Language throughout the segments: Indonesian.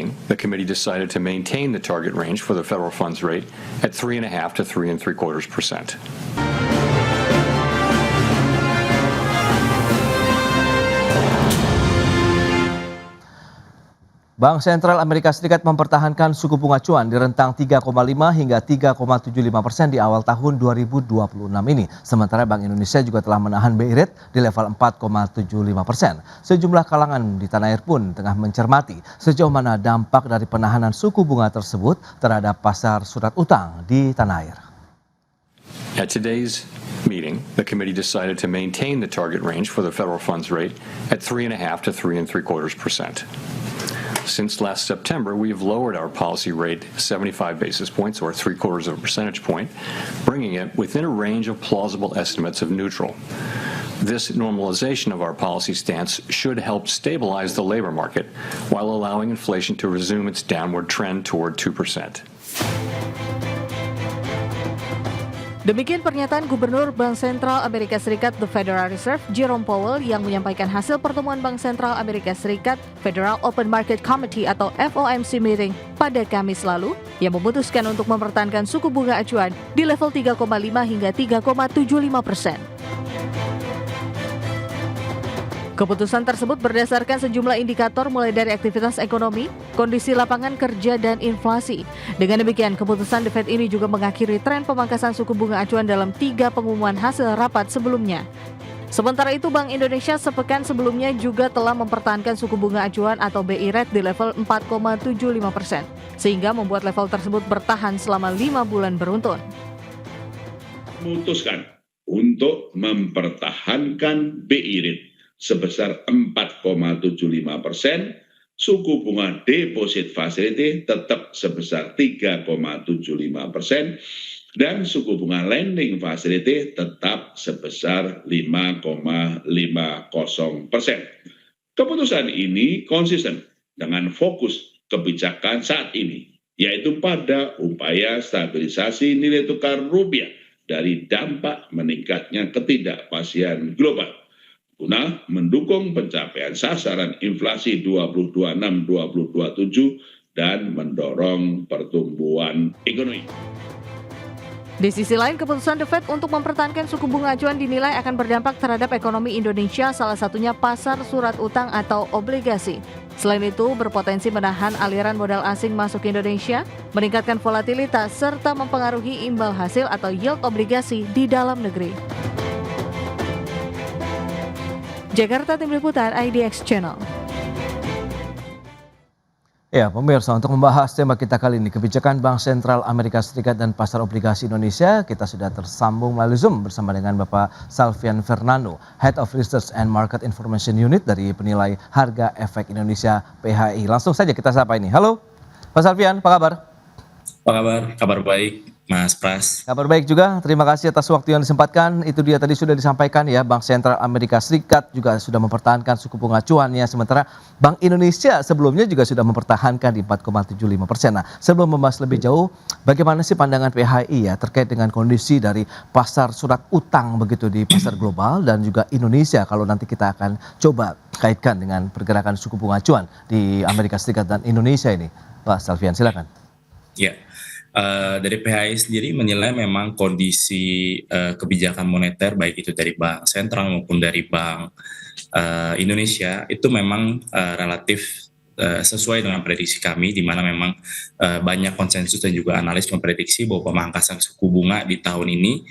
meeting, the committee decided to maintain the target range for the federal funds rate at 3.5 to 3.75%. Bank Sentral Amerika Serikat mempertahankan suku bunga acuan di rentang 3,5 hingga 3,75% di awal tahun 2026 ini. Sementara Bank Indonesia juga telah menahan BI rate di level 4,75%. Sejumlah kalangan di tanah air pun tengah mencermati sejauh mana dampak dari penahanan suku bunga tersebut terhadap pasar surat utang di tanah air. At today's meeting, the committee decided to maintain the target range for the federal funds rate at 3.5 to 3.75%. Since last September, we have lowered our policy rate 75 basis points, or 0.75 percentage point, bringing it within a range of plausible estimates of neutral. This normalization of our policy stance should help stabilize the labor market while allowing inflation to resume its downward trend toward 2%. Demikian pernyataan Gubernur Bank Sentral Amerika Serikat The Federal Reserve Jerome Powell yang menyampaikan hasil pertemuan Bank Sentral Amerika Serikat Federal Open Market Committee atau FOMC meeting pada Kamis lalu yang memutuskan untuk mempertahankan suku bunga acuan di level 3,5 hingga 3,75%. Keputusan tersebut berdasarkan sejumlah indikator mulai dari aktivitas ekonomi, kondisi lapangan kerja, dan inflasi. Dengan demikian, keputusan The Fed ini juga mengakhiri tren pemangkasan suku bunga acuan dalam 3 pengumuman hasil rapat sebelumnya. Sementara itu, Bank Indonesia sepekan sebelumnya juga telah mempertahankan suku bunga acuan atau BI rate di level 4,75%, sehingga membuat level tersebut bertahan selama 5 bulan beruntun. Memutuskan untuk mempertahankan BI rate sebesar 4,75%, suku bunga deposit facility tetap sebesar 3,75%, dan suku bunga lending facility tetap sebesar 5,50%. Keputusan ini konsisten dengan fokus kebijakan saat ini, yaitu pada upaya stabilisasi nilai tukar rupiah dari dampak meningkatnya ketidakpastian global, guna mendukung pencapaian sasaran inflasi 2026-2027 dan mendorong pertumbuhan ekonomi. Di sisi lain, keputusan The Fed untuk mempertahankan suku bunga acuan dinilai akan berdampak terhadap ekonomi Indonesia, salah satunya pasar surat utang atau obligasi. Selain itu, berpotensi menahan aliran modal asing masuk Indonesia, meningkatkan volatilitas, serta mempengaruhi imbal hasil atau yield obligasi di dalam negeri. Jakarta, Tim Liputan IDX Channel. Ya, pemirsa, untuk membahas tema kita kali ini, kebijakan Bank Sentral Amerika Serikat dan pasar obligasi Indonesia, kita sudah tersambung melalui Zoom bersama dengan Bapak Salvian Fernando, Head of Research and Market Information Unit dari Penilai Harga Efek Indonesia PHI. Langsung saja kita sapa ini. Halo, Pak Salvian, apa kabar? Apa kabar? Kabar baik, Mas Pras. Kabar baik juga, terima kasih atas waktu yang disempatkan. Itu dia tadi sudah disampaikan ya, Bank Sentral Amerika Serikat juga sudah mempertahankan suku bunga acuannya, sementara Bank Indonesia sebelumnya juga sudah mempertahankan di 4,75%. Nah, sebelum membahas lebih jauh, bagaimana sih pandangan PHI ya terkait dengan kondisi dari pasar surat utang begitu di pasar global dan juga Indonesia, kalau nanti kita akan coba kaitkan dengan pergerakan suku bunga acuan di Amerika Serikat dan Indonesia ini. Pak Salvian, silakan. Ya. Dari PHI sendiri menilai memang kondisi kebijakan moneter baik itu dari Bank Sentral maupun dari Bank Indonesia itu memang relatif sesuai dengan prediksi kami, di mana memang banyak konsensus dan juga analis memprediksi bahwa pemangkasan suku bunga di tahun ini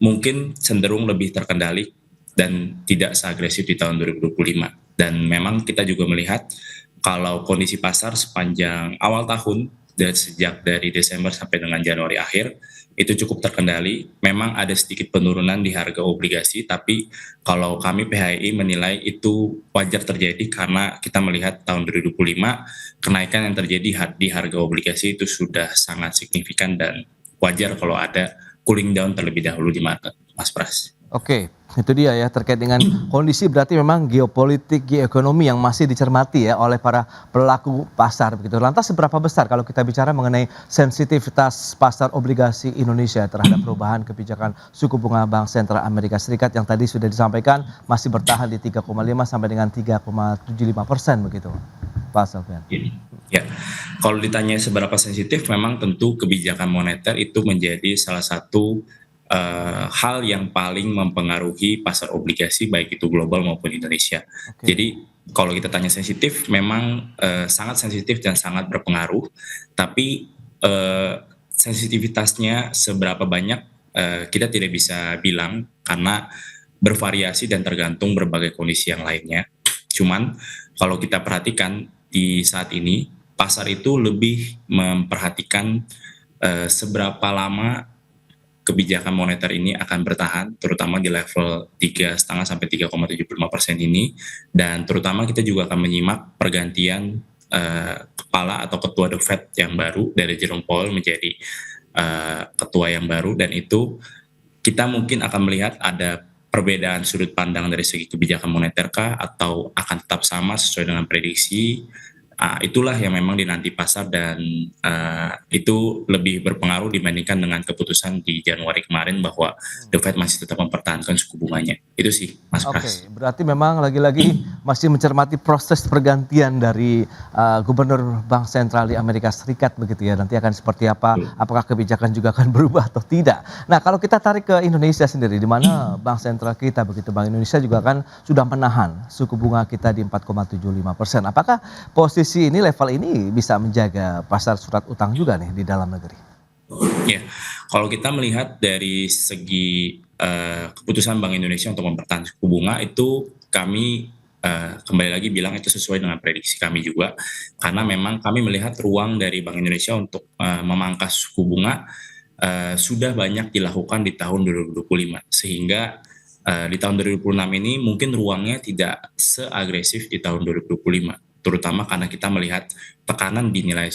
mungkin cenderung lebih terkendali dan tidak seagresif di tahun 2025. Dan memang kita juga melihat kalau kondisi pasar sepanjang awal tahun dan sejak dari Desember sampai dengan Januari akhir itu cukup terkendali. Memang ada sedikit penurunan di harga obligasi, tapi kalau kami PHI menilai itu wajar terjadi karena kita melihat tahun 2025 kenaikan yang terjadi di harga obligasi itu sudah sangat signifikan dan wajar kalau ada cooling down terlebih dahulu di market, Mas Pras. Oke, itu dia ya terkait dengan kondisi, berarti memang geopolitik, geoekonomi yang masih dicermati ya oleh para pelaku pasar begitu. Lantas seberapa besar kalau kita bicara mengenai sensitivitas pasar obligasi Indonesia terhadap perubahan kebijakan suku bunga Bank Sentral Amerika Serikat yang tadi sudah disampaikan masih bertahan di 3,5 sampai dengan 3,75% begitu, Pak Pak Sofyan? Ini. Ya, kalau ditanya seberapa sensitif, memang tentu kebijakan moneter itu menjadi salah satu hal yang paling mempengaruhi pasar obligasi baik itu global maupun Indonesia. Oke. Jadi kalau kita tanya sensitif, memang sangat sensitif dan sangat berpengaruh. Tapi sensitivitasnya seberapa banyak kita tidak bisa bilang karena bervariasi dan tergantung berbagai kondisi yang lainnya. Cuman kalau kita perhatikan di saat ini pasar itu lebih memperhatikan seberapa lama kebijakan moneter ini akan bertahan, terutama di level 3,5 sampai 3,75% ini, dan terutama kita juga akan menyimak pergantian kepala atau ketua The Fed yang baru dari Jerome Powell menjadi ketua yang baru, dan itu kita mungkin akan melihat ada perbedaan sudut pandang dari segi kebijakan moneter kah atau akan tetap sama sesuai dengan prediksi. Itulah yang memang dinanti pasar dan itu lebih berpengaruh dibandingkan dengan keputusan di Januari kemarin bahwa The Fed masih tetap mempertahankan suku bunganya. Itu sih, Mas Pras. Oke, berarti memang lagi-lagi masih mencermati proses pergantian dari Gubernur Bank Sentral di Amerika Serikat begitu ya. Nanti akan seperti apa, apakah kebijakan juga akan berubah atau tidak. Nah, kalau kita tarik ke Indonesia sendiri, di mana Bank Sentral kita begitu, Bank Indonesia juga kan sudah menahan suku bunga kita di 4,75%. Apakah posisi ini, level ini bisa menjaga pasar surat utang juga nih di dalam negeri? Ya, kalau kita melihat dari segi keputusan Bank Indonesia untuk mempertahankan suku bunga itu kami kembali lagi bilang itu sesuai dengan prediksi kami juga, karena memang kami melihat ruang dari Bank Indonesia untuk memangkas suku bunga sudah banyak dilakukan di tahun 2025, sehingga di tahun 2026 ini mungkin ruangnya tidak seagresif di tahun 2025. Terutama karena kita melihat tekanan di nilai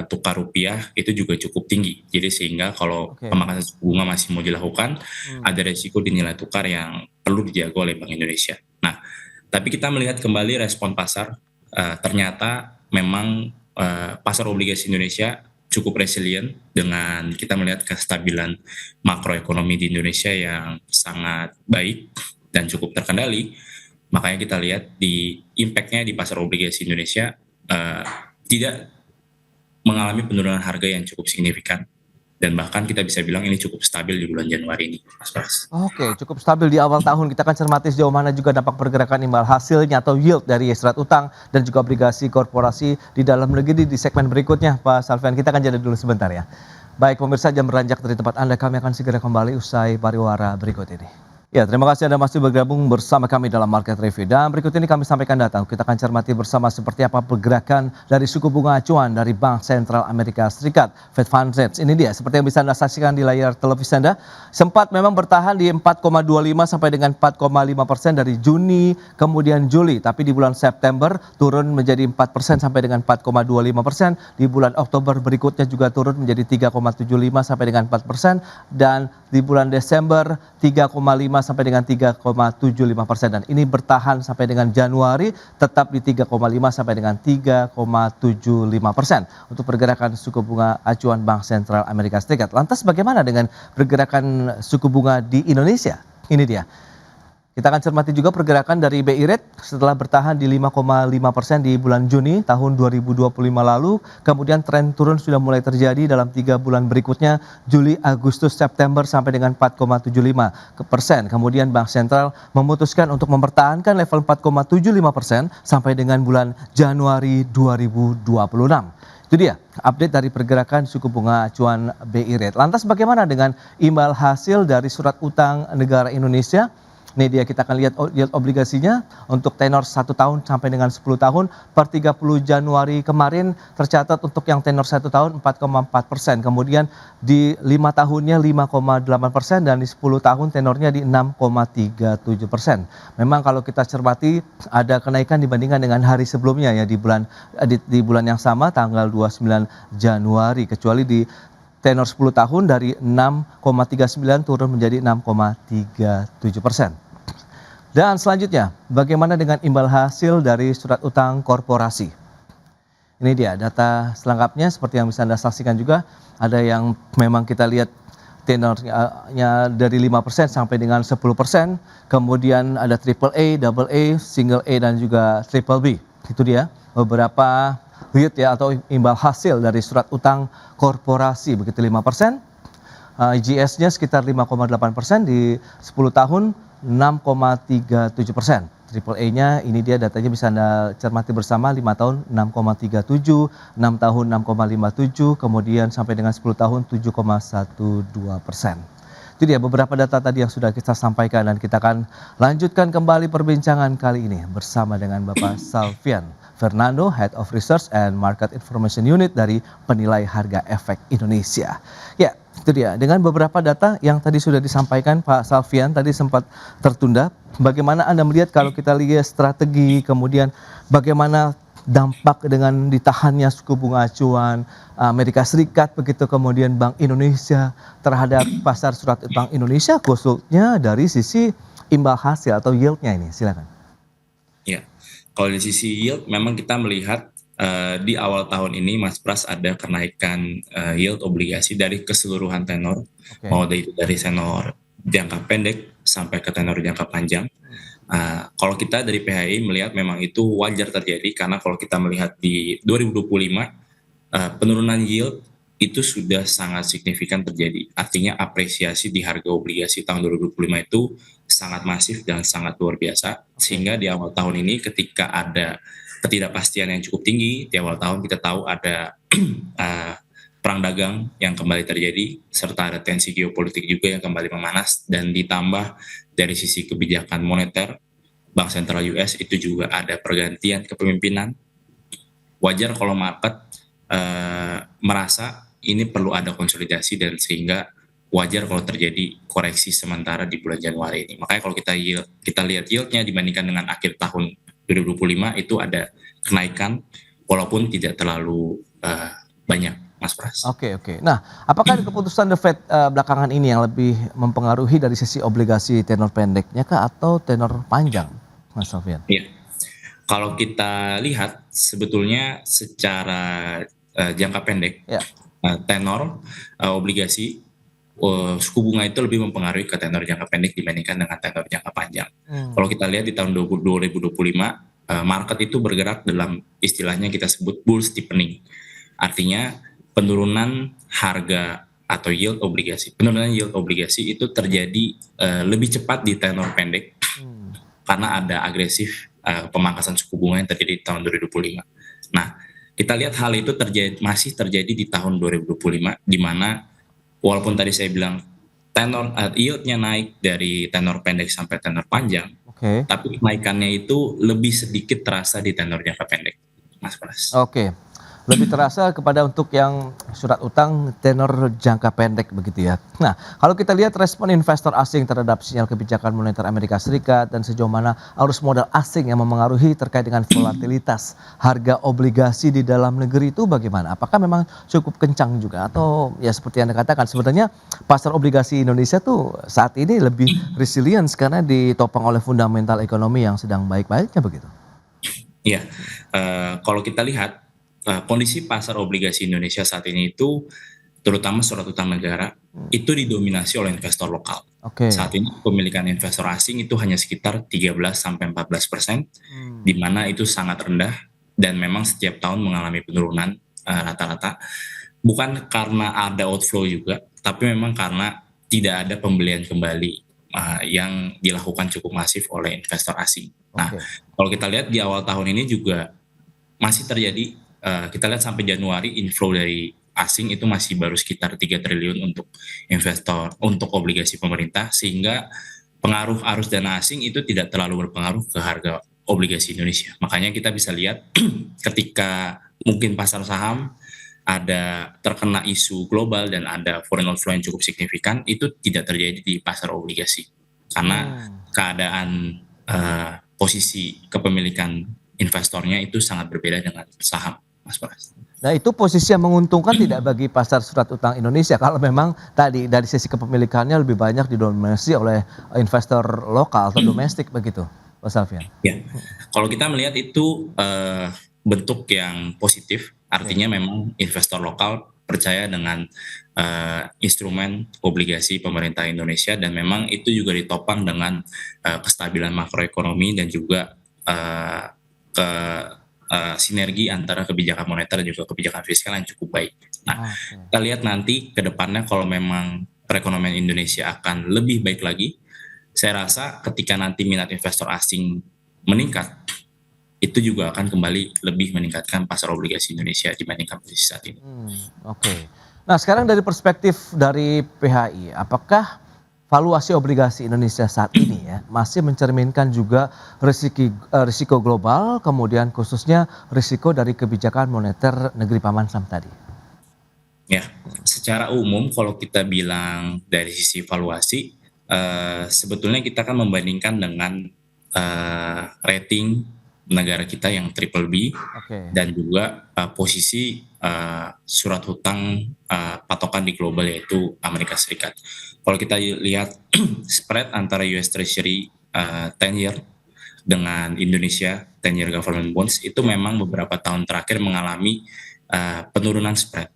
tukar rupiah itu juga cukup tinggi. Jadi sehingga kalau pemangkasan suku bunga masih mau dilakukan, ada resiko di nilai tukar yang perlu dijaga oleh Bank Indonesia. Nah, tapi kita melihat kembali respon pasar, ternyata memang pasar obligasi Indonesia cukup resilient dengan kita melihat kestabilan makroekonomi di Indonesia yang sangat baik dan cukup terkendali. Makanya kita lihat di impact-nya di pasar obligasi Indonesia tidak mengalami penurunan harga yang cukup signifikan. Dan bahkan kita bisa bilang ini cukup stabil di bulan Januari ini, Mas Pras. Oke, cukup stabil di awal tahun. Kita akan cermati sejauh mana juga dampak pergerakan imbal hasilnya atau yield dari surat utang dan juga obligasi korporasi di dalam negeri di segmen berikutnya. Pak Salvian, kita akan jeda dulu sebentar ya. Baik, pemirsa, jam beranjak dari tempat Anda. Kami akan segera kembali usai pariwara berikut ini. Ya, terima kasih Anda masih bergabung bersama kami dalam Market Review. Dan berikut ini kami sampaikan data. Kita akan cermati bersama seperti apa pergerakan dari suku bunga acuan dari Bank Sentral Amerika Serikat, Fed Funds Rate. Ini dia, seperti yang bisa Anda saksikan di layar televisi Anda. Sempat memang bertahan di 4,25 sampai dengan 4,5% dari Juni, kemudian Juli. Tapi di bulan September turun menjadi 4% sampai dengan 4,25%. Di bulan Oktober berikutnya juga turun menjadi 3,75 sampai dengan 4%. Dan di bulan Desember 3,5 sampai dengan 3,75%, dan ini bertahan sampai dengan Januari tetap di 3,5 sampai dengan 3,75% untuk pergerakan suku bunga acuan Bank Sentral Amerika Serikat. Lantas bagaimana dengan pergerakan suku bunga di Indonesia? Ini dia. Kita akan cermati juga pergerakan dari BI Rate setelah bertahan di 5,5% di bulan Juni tahun 2025 lalu. Kemudian tren turun sudah mulai terjadi dalam 3 bulan berikutnya, Juli, Agustus, September sampai dengan 4,75%. Kemudian Bank Sentral memutuskan untuk mempertahankan level 4,75% sampai dengan bulan Januari 2026. Itu dia update dari pergerakan suku bunga acuan BI Rate. Lantas bagaimana dengan imbal hasil dari surat utang negara Indonesia? Ini dia, kita akan lihat yield obligasinya untuk tenor 1 tahun sampai dengan 10 tahun per 30 Januari kemarin tercatat untuk yang tenor 1 tahun 4,4%. Kemudian di 5 tahunnya 5,8% dan di 10 tahun tenornya di 6,37%. Memang kalau kita cermati ada kenaikan dibandingkan dengan hari sebelumnya ya di bulan yang sama tanggal 29 Januari, kecuali di tenor 10 tahun dari 6,39 turun menjadi 6,37%. Dan selanjutnya, bagaimana dengan imbal hasil dari surat utang korporasi? Ini dia data selengkapnya seperti yang bisa Anda saksikan juga. Ada yang memang kita lihat tenornya dari 5% sampai dengan 10%. Kemudian ada triple A, double A, single A dan juga triple B. itu dia beberapa yield ya atau imbal hasil dari surat utang korporasi begitu 5%. IGS-nya sekitar 5,8%, di 10 tahun 6,37%. Triple A-nya ini dia datanya bisa Anda cermati bersama, 5 tahun 6,37, 6 tahun 6,57, kemudian sampai dengan 10 tahun 7,12%. Itu dia beberapa data tadi yang sudah kita sampaikan, dan kita akan lanjutkan kembali perbincangan kali ini bersama dengan Bapak Salvian Fernando, Head of Research and Market Information Unit dari Penilai Harga Efek Indonesia. Ya, itu dia. Dengan beberapa data yang tadi sudah disampaikan Pak Salvian, tadi sempat tertunda. Bagaimana Anda melihat kalau kita lihat strategi, kemudian bagaimana dampak dengan ditahannya suku bunga acuan Amerika Serikat, begitu kemudian Bank Indonesia terhadap pasar surat utang Indonesia, khususnya dari sisi imbal hasil atau yield-nya ini? Silakan. Ya, kalau dari sisi yield memang kita melihat di awal tahun ini Mas Pras ada kenaikan yield obligasi dari keseluruhan tenor, mau dari tenor jangka pendek sampai ke tenor jangka panjang. Kalau kita dari PHI melihat memang itu wajar terjadi, karena kalau kita melihat di 2025 penurunan yield itu sudah sangat signifikan terjadi. Artinya apresiasi di harga obligasi tahun 2025 itu sangat masif dan sangat luar biasa, sehingga di awal tahun ini ketika ada ketidakpastian yang cukup tinggi, di awal tahun kita tahu ada perang dagang yang kembali terjadi, serta ada tensi geopolitik juga yang kembali memanas, dan ditambah dari sisi kebijakan moneter, Bank Sentral US itu juga ada pergantian kepemimpinan. Wajar kalau market merasa ini perlu ada konsolidasi, dan sehingga wajar kalau terjadi koreksi sementara di bulan Januari ini. Makanya kalau kita lihat yieldnya dibandingkan dengan akhir tahun 2025 itu ada kenaikan, walaupun tidak terlalu banyak, Mas Pras. Oke. Nah, apakah keputusan The Fed belakangan ini yang lebih mempengaruhi dari sisi obligasi tenor pendeknya kah atau tenor panjang, Mas Salvian? Iya. Kalau kita lihat sebetulnya secara jangka pendek, tenor obligasi suku bunga itu lebih mempengaruhi ke tenor jangka pendek dibandingkan dengan tenor jangka panjang. Kalau kita lihat di tahun 2025, market itu bergerak dalam istilahnya kita sebut bull steepening. Artinya penurunan harga atau penurunan yield obligasi itu terjadi lebih cepat di tenor pendek karena ada agresif pemangkasan suku bunga yang terjadi di tahun 2025. Nah, kita lihat hal itu masih terjadi di tahun 2025, di mana walaupun tadi saya bilang tenor yield-nya naik dari tenor pendek sampai tenor panjang, tapi kenaikannya itu lebih sedikit terasa di tenor jangka pendek, Mas Pras. Oke. Lebih terasa kepada untuk yang surat utang tenor jangka pendek begitu ya. Nah, kalau kita lihat respon investor asing terhadap sinyal kebijakan moneter Amerika Serikat dan sejauh mana arus modal asing yang memengaruhi terkait dengan volatilitas harga obligasi di dalam negeri itu bagaimana? Apakah memang cukup kencang juga, atau ya seperti yang Anda katakan sebenarnya pasar obligasi Indonesia tuh saat ini lebih resilient karena ditopang oleh fundamental ekonomi yang sedang baik-baiknya begitu? Iya, kalau kita lihat kondisi pasar obligasi Indonesia saat ini itu, terutama surat utang negara, itu didominasi oleh investor lokal. Saat ini pemilikan investor asing itu hanya sekitar 13-14%, di mana itu sangat rendah, dan memang setiap tahun mengalami penurunan rata-rata. Bukan karena ada outflow juga, tapi memang karena tidak ada pembelian kembali yang dilakukan cukup masif oleh investor asing. Nah, kalau kita lihat di awal tahun ini juga masih terjadi. Kita lihat sampai Januari inflow dari asing itu masih baru sekitar 3 triliun untuk investor, untuk obligasi pemerintah, sehingga pengaruh arus dana asing itu tidak terlalu berpengaruh ke harga obligasi Indonesia. Makanya kita bisa lihat ketika mungkin pasar saham ada terkena isu global dan ada foreign outflow yang cukup signifikan, itu tidak terjadi di pasar obligasi. Karena keadaan posisi kepemilikan investornya itu sangat berbeda dengan saham, Mas Pras. Nah, itu posisi yang menguntungkan tidak bagi pasar surat utang Indonesia kalau memang tadi dari sisi kepemilikannya lebih banyak didominasi oleh investor lokal atau domestik begitu, Mas Salvian? Ya, kalau kita melihat itu bentuk yang positif, artinya memang investor lokal percaya dengan instrumen obligasi pemerintah Indonesia, dan memang itu juga ditopang dengan kestabilan makroekonomi dan juga sinergi antara kebijakan moneter dan juga kebijakan fiskal yang cukup baik. Nah, Oke. kita lihat nanti ke depannya kalau memang perekonomian Indonesia akan lebih baik lagi, saya rasa ketika nanti minat investor asing meningkat, itu juga akan kembali lebih meningkatkan pasar obligasi Indonesia dibandingkan posisi saat ini. Oke. Nah, sekarang dari perspektif dari PHI, apakah valuasi obligasi Indonesia saat ini ya masih mencerminkan juga risiko global, kemudian khususnya risiko dari kebijakan moneter negeri Paman Sam tadi? Ya, secara umum kalau kita bilang dari sisi valuasi, sebetulnya kita kan membandingkan dengan rating negara kita yang triple B Oke. dan juga posisi surat hutang patokan di global yaitu Amerika Serikat. Kalau kita lihat spread antara US Treasury 10 year dengan Indonesia 10 year government bonds itu memang beberapa tahun terakhir mengalami penurunan spread.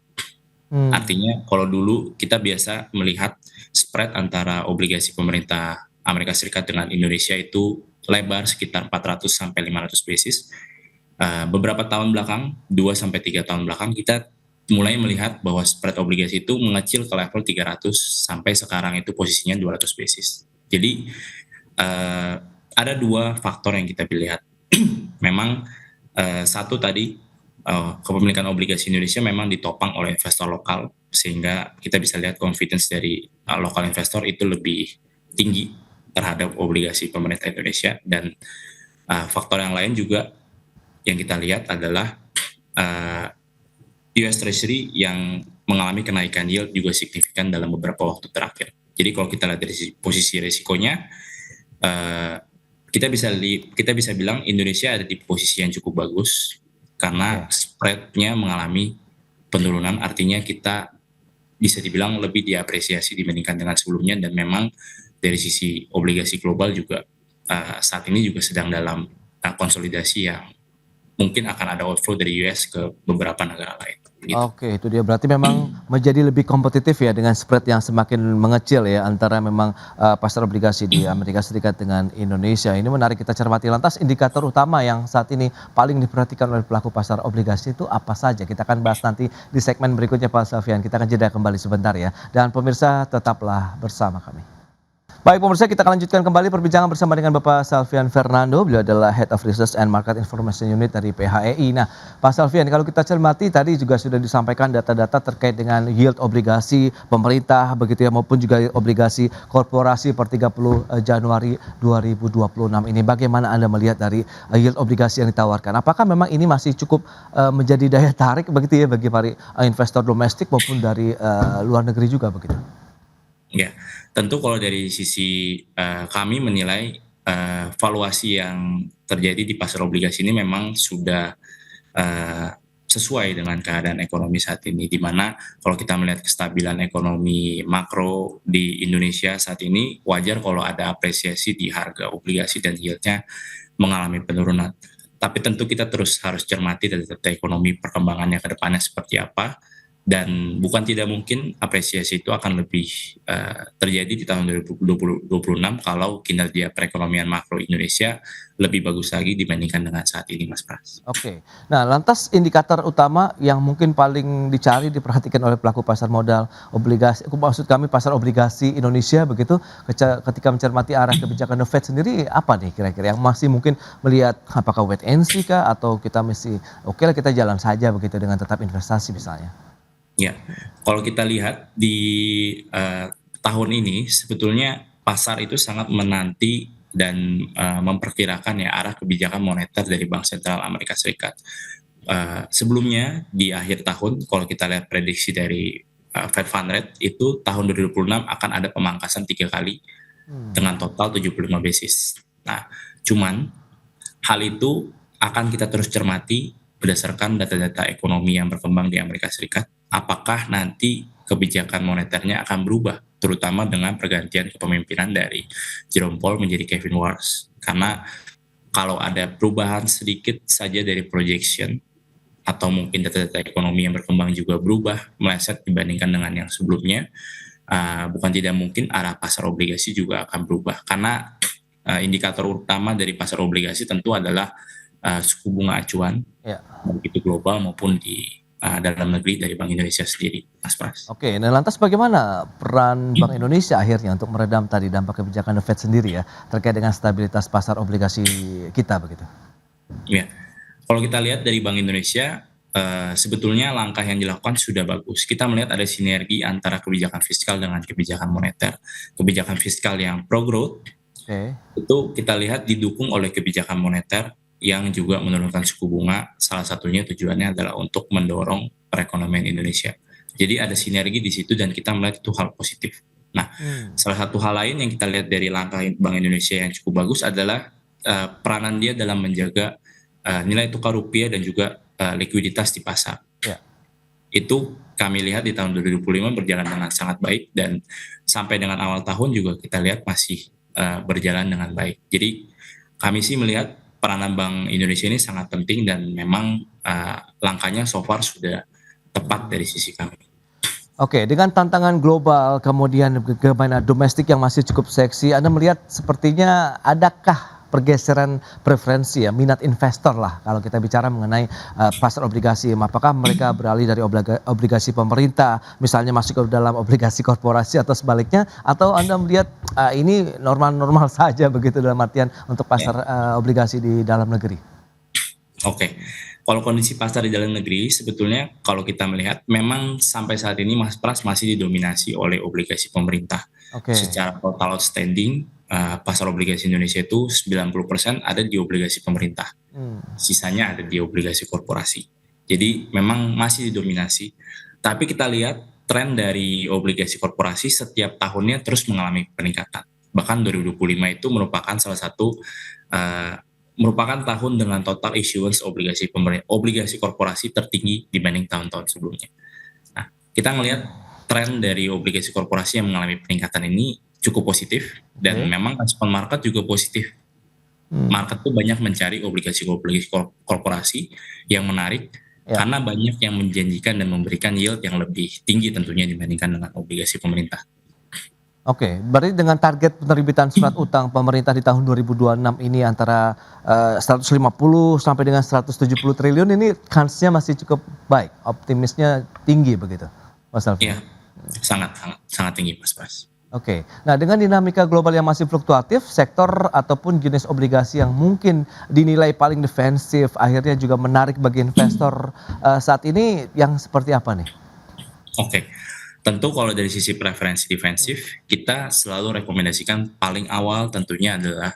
Artinya kalau dulu kita biasa melihat spread antara obligasi pemerintah Amerika Serikat dengan Indonesia itu lebar sekitar 400 sampai 500 basis. Beberapa tahun belakang, 2 sampai 3 tahun belakang kita mulai melihat bahwa spread obligasi itu mengecil ke level 300 sampai sekarang itu posisinya 200 basis. Jadi ada dua faktor yang kita lihat. Memang satu tadi kepemilikan obligasi Indonesia memang ditopang oleh investor lokal sehingga kita bisa lihat confidence dari lokal investor itu lebih tinggi terhadap obligasi pemerintah Indonesia dan faktor yang lain juga yang kita lihat adalah US Treasury yang mengalami kenaikan yield juga signifikan dalam beberapa waktu terakhir. Jadi kalau kita lihat dari posisi risikonya kita bisa bilang Indonesia ada di posisi yang cukup bagus karena spread-nya mengalami penurunan, artinya kita bisa dibilang lebih diapresiasi dibandingkan dengan sebelumnya dan memang dari sisi obligasi global juga saat ini juga sedang dalam konsolidasi yang mungkin akan ada outflow dari US ke beberapa negara lain. Gitu. Oke, itu dia berarti memang menjadi lebih kompetitif ya dengan spread yang semakin mengecil ya antara memang pasar obligasi di Amerika Serikat dengan Indonesia. Ini menarik kita cermati. Lantas indikator utama yang saat ini paling diperhatikan oleh pelaku pasar obligasi itu apa saja? Kita akan bahas nanti di segmen berikutnya Pak Safyan. Kita akan jeda kembali sebentar ya. Dan pemirsa tetaplah bersama kami. Baik pemirsa, kita akan lanjutkan kembali perbincangan bersama dengan Bapak Salvian Fernando. Beliau adalah Head of Research and Market Information Unit dari PHEI. Nah, Pak Salvian, kalau kita cermati tadi juga sudah disampaikan data-data terkait dengan yield obligasi pemerintah begitu ya maupun juga obligasi korporasi per 30 Januari 2026 ini. Bagaimana Anda melihat dari yield obligasi yang ditawarkan? Apakah memang ini masih cukup menjadi daya tarik begitu ya bagi para investor domestik maupun dari luar negeri juga begitu? Ya, tentu kalau dari sisi kami menilai valuasi yang terjadi di pasar obligasi ini memang sudah sesuai dengan keadaan ekonomi saat ini, di mana kalau kita melihat kestabilan ekonomi makro di Indonesia saat ini, wajar kalau ada apresiasi di harga obligasi dan yieldnya mengalami penurunan. Tapi tentu kita terus harus cermati data ekonomi perkembangannya ke depannya seperti apa, dan bukan tidak mungkin apresiasi itu akan lebih terjadi di tahun 2026 kalau kinerja perekonomian makro Indonesia lebih bagus lagi dibandingkan dengan saat ini, Mas Pras. Oke, nah lantas indikator utama yang mungkin paling dicari diperhatikan oleh pelaku pasar modal obligasi, maksud kami pasar obligasi Indonesia begitu, ketika mencermati arah kebijakan The Fed sendiri apa nih kira-kira yang masih mungkin melihat apakah wait and see kah atau kita mesti oke lah kita jalan saja begitu dengan tetap investasi misalnya? Ya, kalau kita lihat di tahun ini sebetulnya pasar itu sangat menanti dan memperkirakan ya arah kebijakan moneter dari Bank Sentral Amerika Serikat. Sebelumnya di akhir tahun kalau kita lihat prediksi dari Fed Fund Rate itu tahun 2026 akan ada pemangkasan 3 kali dengan total 75 basis. Nah, cuman hal itu akan kita terus cermati berdasarkan data-data ekonomi yang berkembang di Amerika Serikat. Apakah nanti kebijakan moneternya akan berubah, terutama dengan pergantian kepemimpinan dari Jerome Powell menjadi Kevin Warsh. Karena kalau ada perubahan sedikit saja dari projection, atau mungkin data-data ekonomi yang berkembang juga berubah, meleset dibandingkan dengan yang sebelumnya, bukan tidak mungkin arah pasar obligasi juga akan berubah. Karena indikator utama dari pasar obligasi tentu adalah suku bunga acuan, Ya. baik itu global maupun di dalam negeri dari Bank Indonesia sendiri, Mas Pras. Oke, nah lantas bagaimana peran Bank Indonesia akhirnya untuk meredam tadi dampak kebijakan The Fed sendiri ya, terkait dengan stabilitas pasar obligasi kita begitu? Ya, kalau kita lihat dari Bank Indonesia, sebetulnya langkah yang dilakukan sudah bagus. Kita melihat ada sinergi antara kebijakan fiskal dengan kebijakan moneter. Kebijakan fiskal yang pro-growth, Oke. itu kita lihat didukung oleh kebijakan moneter yang juga menurunkan suku bunga. Salah satunya tujuannya adalah untuk mendorong perekonomian Indonesia. Jadi ada sinergi di situ dan kita melihat itu hal positif. Nah, salah satu hal lain yang kita lihat dari langkah Bank Indonesia yang cukup bagus adalah peranan dia dalam menjaga nilai tukar rupiah dan juga likuiditas di pasar. Ya. Itu kami lihat di tahun 2025 berjalan dengan sangat baik dan sampai dengan awal tahun juga kita lihat masih berjalan dengan baik. Jadi kami sih melihat peranan Bank Indonesia ini sangat penting dan memang langkahnya so far sudah tepat dari sisi kami. Oke, dengan tantangan global kemudian kemana domestik yang masih cukup seksi, Anda melihat sepertinya adakah pergeseran preferensi ya, minat investor lah kalau kita bicara mengenai pasar obligasi. Apakah mereka beralih dari obligasi pemerintah, misalnya masuk ke dalam obligasi korporasi atau sebaliknya, atau Anda melihat ini normal-normal saja begitu dalam artian untuk pasar obligasi di dalam negeri? Oke, kalau kondisi pasar di dalam negeri sebetulnya kalau kita melihat memang sampai saat ini Mas Pras masih didominasi oleh obligasi pemerintah. Oke. Secara total outstanding pasar obligasi Indonesia itu 90% ada di obligasi pemerintah. Sisanya ada di obligasi korporasi. Jadi memang masih didominasi. Tapi kita lihat tren dari obligasi korporasi setiap tahunnya terus mengalami peningkatan. Bahkan 2025 itu merupakan salah satu merupakan tahun dengan total issuance obligasi korporasi tertinggi dibanding tahun-tahun sebelumnya. Nah, kita melihat tren dari obligasi korporasi yang mengalami peningkatan ini cukup positif dan memang respon market juga positif. Market tuh banyak mencari obligasi-obligasi korporasi yang menarik karena banyak yang menjanjikan dan memberikan yield yang lebih tinggi tentunya dibandingkan dengan obligasi pemerintah. Oke, berarti dengan target penerbitan surat utang pemerintah di tahun 2026 ini antara 150 sampai dengan 170 triliun ini kansnya masih cukup baik, optimisnya tinggi begitu, Mas Alvin? Iya, sangat tinggi Mas Pras. Oke, nah dengan dinamika global yang masih fluktuatif, sektor ataupun jenis obligasi yang mungkin dinilai paling defensif akhirnya juga menarik bagi investor saat ini yang seperti apa nih? Oke. Tentu kalau dari sisi preferensi defensif, kita selalu rekomendasikan paling awal tentunya adalah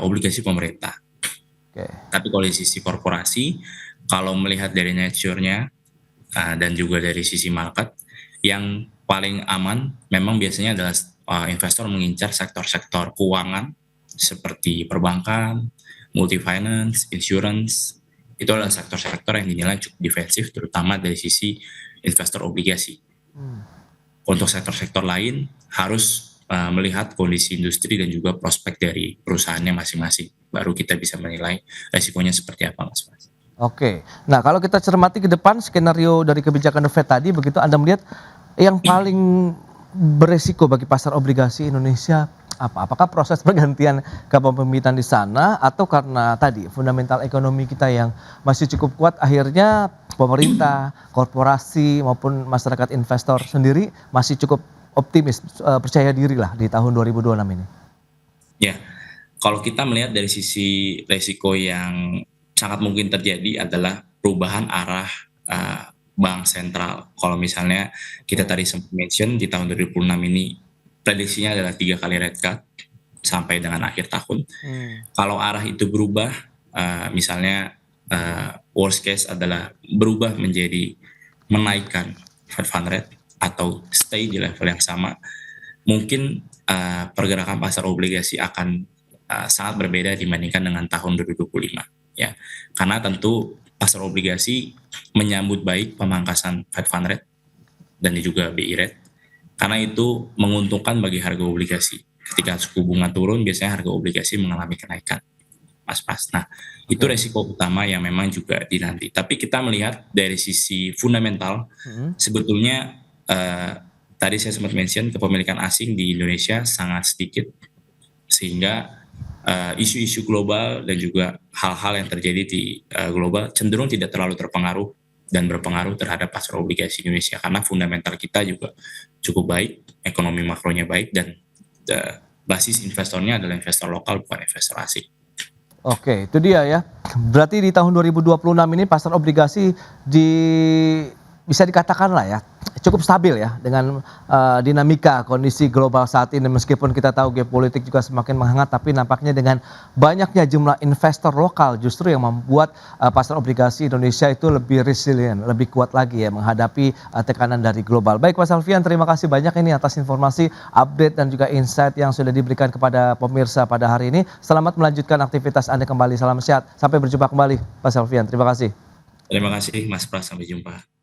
obligasi pemerintah. Oke. Tapi kalau dari sisi korporasi, kalau melihat dari nature-nya dan juga dari sisi market, yang paling aman memang biasanya adalah investor mengincar sektor-sektor keuangan seperti perbankan, multi-finance, insurance. Itu adalah sektor-sektor yang dinilai cukup defensif terutama dari sisi investor obligasi. Untuk sektor-sektor lain harus melihat kondisi industri dan juga prospek dari perusahaannya masing-masing. Baru kita bisa menilai resikonya seperti apa, Mas. Oke, nah kalau kita cermati ke depan skenario dari kebijakan The Fed tadi begitu, Anda melihat yang paling beresiko bagi pasar obligasi Indonesia apa? Apakah proses pergantian kepemimpinan di sana atau karena tadi fundamental ekonomi kita yang masih cukup kuat akhirnya pemerintah, korporasi maupun masyarakat investor sendiri masih cukup optimis, percaya diri lah di tahun 2026 ini? Ya, kalau kita melihat dari sisi resiko yang sangat mungkin terjadi adalah perubahan arah bank sentral. Kalau misalnya kita tadi sempat mention di tahun 2006 ini prediksinya adalah 3 kali rate cut sampai dengan akhir tahun. Kalau arah itu berubah, misalnya worst case adalah berubah menjadi menaikkan Fed Fund Rate atau stay di level yang sama, mungkin pergerakan pasar obligasi akan sangat berbeda dibandingkan dengan tahun 2025. Ya, karena tentu pasar obligasi menyambut baik pemangkasan Fed Fund Rate dan juga BI Rate karena itu menguntungkan bagi harga obligasi. Ketika suku bunga turun biasanya harga obligasi mengalami kenaikan, Mas Pras. Nah, itu resiko utama yang memang juga dinanti. Tapi kita melihat dari sisi fundamental sebetulnya tadi saya sempat mention kepemilikan asing di Indonesia sangat sedikit sehingga isu-isu global dan juga hal-hal yang terjadi di global cenderung tidak terlalu terpengaruh dan berpengaruh terhadap pasar obligasi Indonesia karena fundamental kita juga cukup baik, ekonomi makronya baik, dan basis investornya adalah investor lokal bukan investor asing. Oke, itu dia ya. Berarti di tahun 2026 ini pasar obligasi bisa dikatakan lah ya cukup stabil ya dengan dinamika kondisi global saat ini, meskipun kita tahu geopolitik juga semakin menghangat, tapi nampaknya dengan banyaknya jumlah investor lokal justru yang membuat pasar obligasi Indonesia itu lebih resilient, lebih kuat lagi ya menghadapi tekanan dari global. Baik Mas Alfian, terima kasih banyak ini atas informasi, update dan juga insight yang sudah diberikan kepada pemirsa pada hari ini. Selamat melanjutkan aktivitas Anda kembali, salam sehat, sampai berjumpa kembali Mas Alfian, terima kasih. Terima kasih Mas Pras, sampai jumpa.